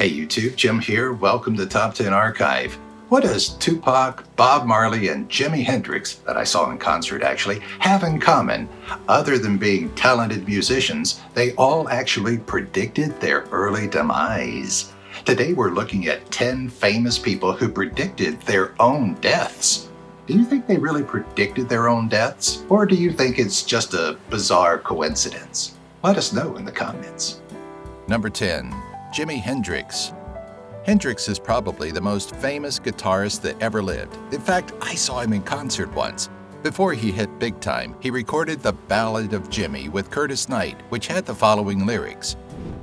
Hey YouTube, Jim here. Welcome to Top 10 Archive. What does Tupac, Bob Marley, and Jimi Hendrix, that I saw in concert actually, have in common? Other than being talented musicians, they all actually predicted their early demise. Today we're looking at 10 famous people who predicted their own deaths. Do you think they really predicted their own deaths? Or do you think it's just a bizarre coincidence? Let us know in the comments. Number 10. Jimi Hendrix. Hendrix is probably the most famous guitarist that ever lived. In fact, I saw him in concert once. Before he hit big time, he recorded the Ballad of Jimmy with Curtis Knight, which had the following lyrics.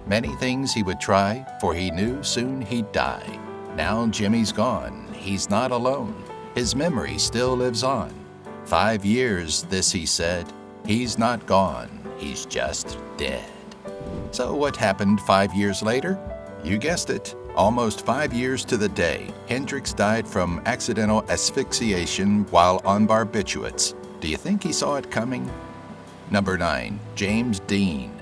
Many things he would try, for he knew soon he'd die. Now Jimmy's gone, he's not alone. His memory still lives on. 5 years, this he said. He's not gone, he's just dead. So what happened 5 years later? You guessed it. Almost 5 years to the day, Hendrix died from accidental asphyxiation while on barbiturates. Do you think he saw it coming? Number 9. James Dean.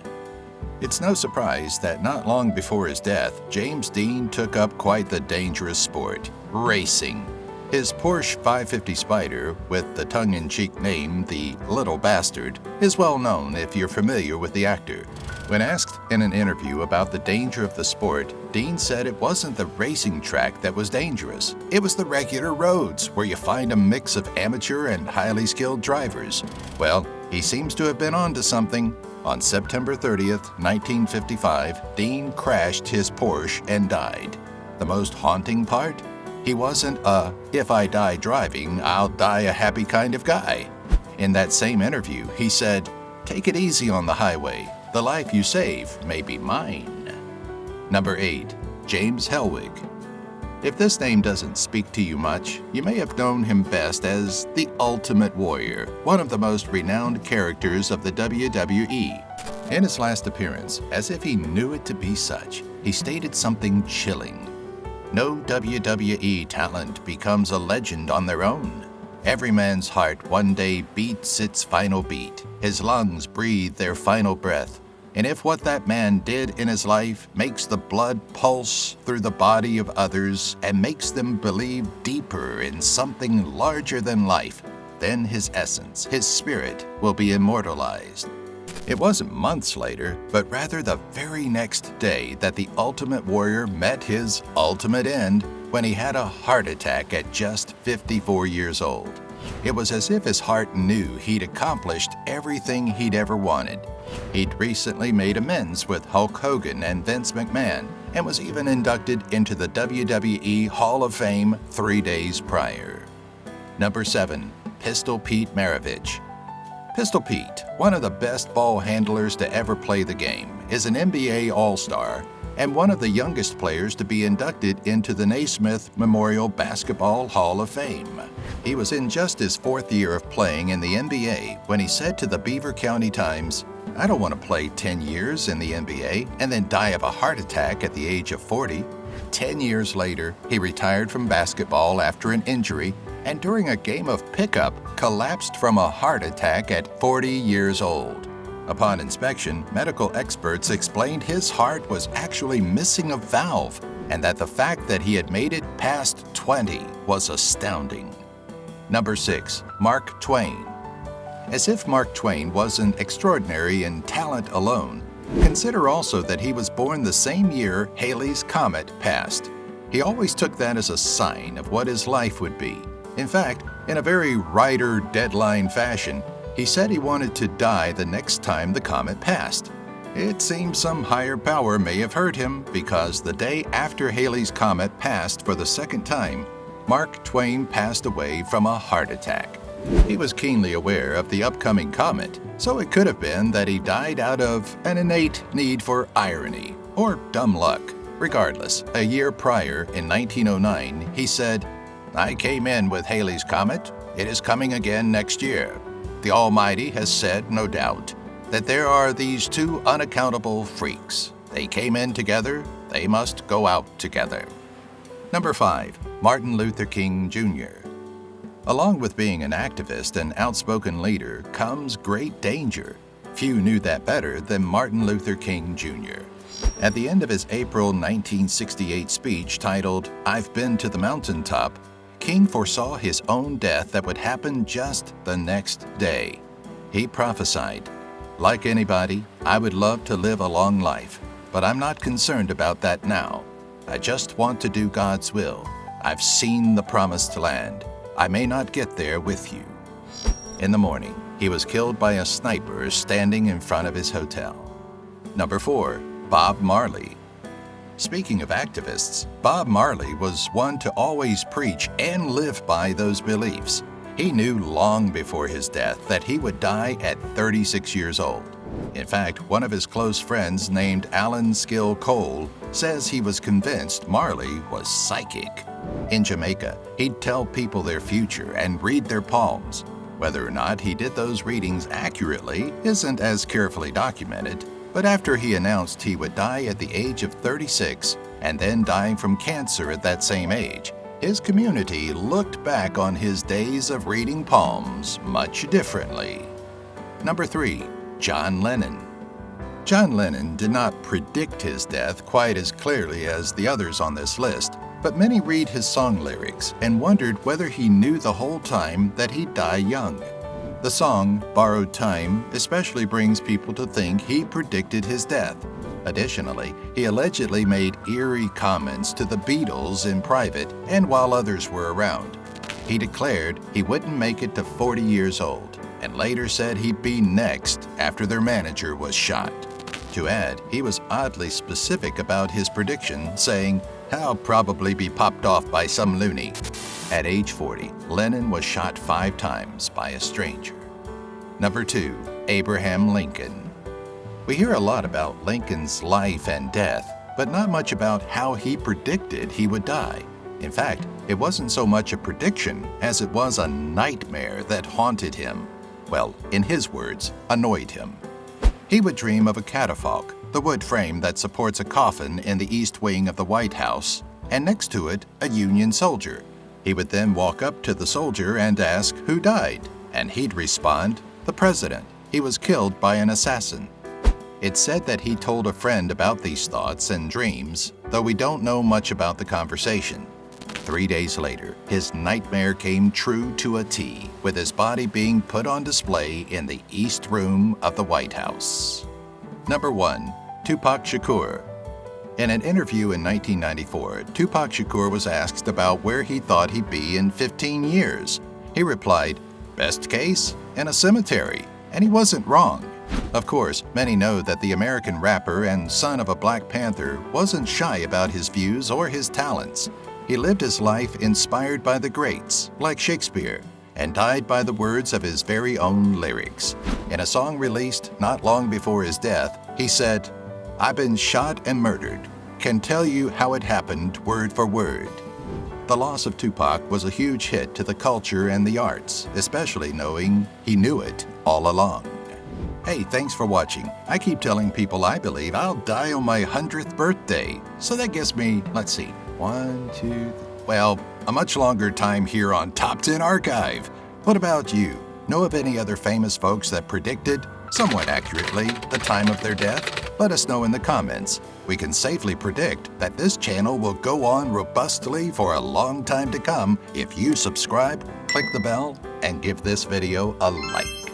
It's no surprise that not long before his death, James Dean took up quite the dangerous sport, racing. His Porsche 550 Spider, with the tongue-in-cheek name The Little Bastard, is well known if you're familiar with the actor. When asked in an interview about the danger of the sport, Dean said it wasn't the racing track that was dangerous. It was the regular roads, where you find a mix of amateur and highly skilled drivers. Well, he seems to have been onto something. On September 30th, 1955, Dean crashed his Porsche and died. The most haunting part? He wasn't a, if I die driving, I'll die a happy kind of guy. In that same interview, he said, "Take it easy on the highway. The life you save may be mine." Number 8. James Hellwig. If this name doesn't speak to you much, you may have known him best as the Ultimate Warrior, one of the most renowned characters of the WWE. In his last appearance, as if he knew it to be such, he stated something chilling. No WWE talent becomes a legend on their own. Every man's heart one day beats its final beat. His lungs breathe their final breath. And if what that man did in his life makes the blood pulse through the body of others and makes them believe deeper in something larger than life, then his essence, his spirit, will be immortalized. It wasn't months later, but rather the very next day that the Ultimate Warrior met his ultimate end when he had a heart attack at just 54 years old. It was as if his heart knew he'd accomplished everything he'd ever wanted. He'd recently made amends with Hulk Hogan and Vince McMahon and was even inducted into the WWE Hall of Fame 3 days prior. Number 7. Pistol Pete Maravich. Pistol Pete, one of the best ball handlers to ever play the game, is an NBA All-Star and one of the youngest players to be inducted into the Naismith Memorial Basketball Hall of Fame. He was in just his 4th year of playing in the NBA when he said to the Beaver County Times, "I don't want to play 10 years in the NBA and then die of a heart attack at the age of 40. 10 years later, he retired from basketball after an injury and during a game of pickup collapsed from a heart attack at 40 years old. Upon inspection, medical experts explained his heart was actually missing a valve and that the fact that he had made it past 20 was astounding. Number 6. Mark Twain. As if Mark Twain wasn't extraordinary in talent alone, consider also that he was born the same year Halley's Comet passed. He always took that as a sign of what his life would be. In fact, in a very writer deadline fashion, he said he wanted to die the next time the comet passed. It seems some higher power may have hurt him because the day after Halley's Comet passed for the second time, Mark Twain passed away from a heart attack. He was keenly aware of the upcoming comet, so it could have been that he died out of an innate need for irony or dumb luck. Regardless, a year prior, in 1909, he said, "I came in with Halley's Comet. It is coming again next year. The Almighty has said, no doubt, that there are these two unaccountable freaks. They came in together, they must go out together." Number 5. Martin Luther King Jr. Along with being an activist and outspoken leader comes great danger. Few knew that better than Martin Luther King Jr. At the end of his April 1968 speech titled, "I've Been to the Mountaintop," King foresaw his own death that would happen just the next day. He prophesied, "Like anybody, I would love to live a long life, but I'm not concerned about that now. I just want to do God's will. I've seen the promised land. I may not get there with you." In the morning, he was killed by a sniper standing in front of his hotel. Number 4. Bob Marley. Speaking of activists, Bob Marley was one to always preach and live by those beliefs. He knew long before his death that he would die at 36 years old. In fact, one of his close friends named Alan Skill Cole says he was convinced Marley was psychic. In Jamaica, he'd tell people their future and read their palms. Whether or not he did those readings accurately isn't as carefully documented, but after he announced he would die at the age of 36 and then dying from cancer at that same age, his community looked back on his days of reading palms much differently. Number 3. John Lennon. John Lennon did not predict his death quite as clearly as the others on this list, but many read his song lyrics and wondered whether he knew the whole time that he'd die young. The song, Borrowed Time, especially brings people to think he predicted his death. Additionally, he allegedly made eerie comments to the Beatles in private and while others were around. He declared he wouldn't make it to 40 years old, and later said he'd be next after their manager was shot. To add, he was oddly specific about his prediction, saying, "I'll probably be popped off by some loony." At age 40, Lennon was shot 5 times by a stranger. Number 2. Abraham Lincoln. We hear a lot about Lincoln's life and death, but not much about how he predicted he would die. In fact, it wasn't so much a prediction as it was a nightmare that haunted him. Well, in his words, annoyed him. He would dream of a catafalque, the wood frame that supports a coffin in the east wing of the White House, and next to it, a Union soldier. He would then walk up to the soldier and ask who died, and he'd respond, "The president. He was killed by an assassin." It's said that he told a friend about these thoughts and dreams, though we don't know much about the conversation. 3 days later, his nightmare came true to a T, with his body being put on display in the East Room of the White House. Number 1. Tupac Shakur. In an interview in 1994, Tupac Shakur was asked about where he thought he'd be in 15 years. He replied, "Best case, in a cemetery," and he wasn't wrong. Of course, many know that the American rapper and son of a Black Panther wasn't shy about his views or his talents. He lived his life inspired by the greats, like Shakespeare, and died by the words of his very own lyrics. In a song released not long before his death, he said, "I've been shot and murdered. Can tell you how it happened word for word." The loss of Tupac was a huge hit to the culture and the arts, especially knowing he knew it all along. Hey, thanks for watching. I keep telling people I believe I'll die on my 100th birthday, so that gives me, let's see, 1, 2, well, a much longer time here on Top 10 Archive. What about you? Know of any other famous folks that predicted, somewhat accurately, the time of their death? Let us know in the comments. We can safely predict that this channel will go on robustly for a long time to come if you subscribe, click the bell, and give this video a like.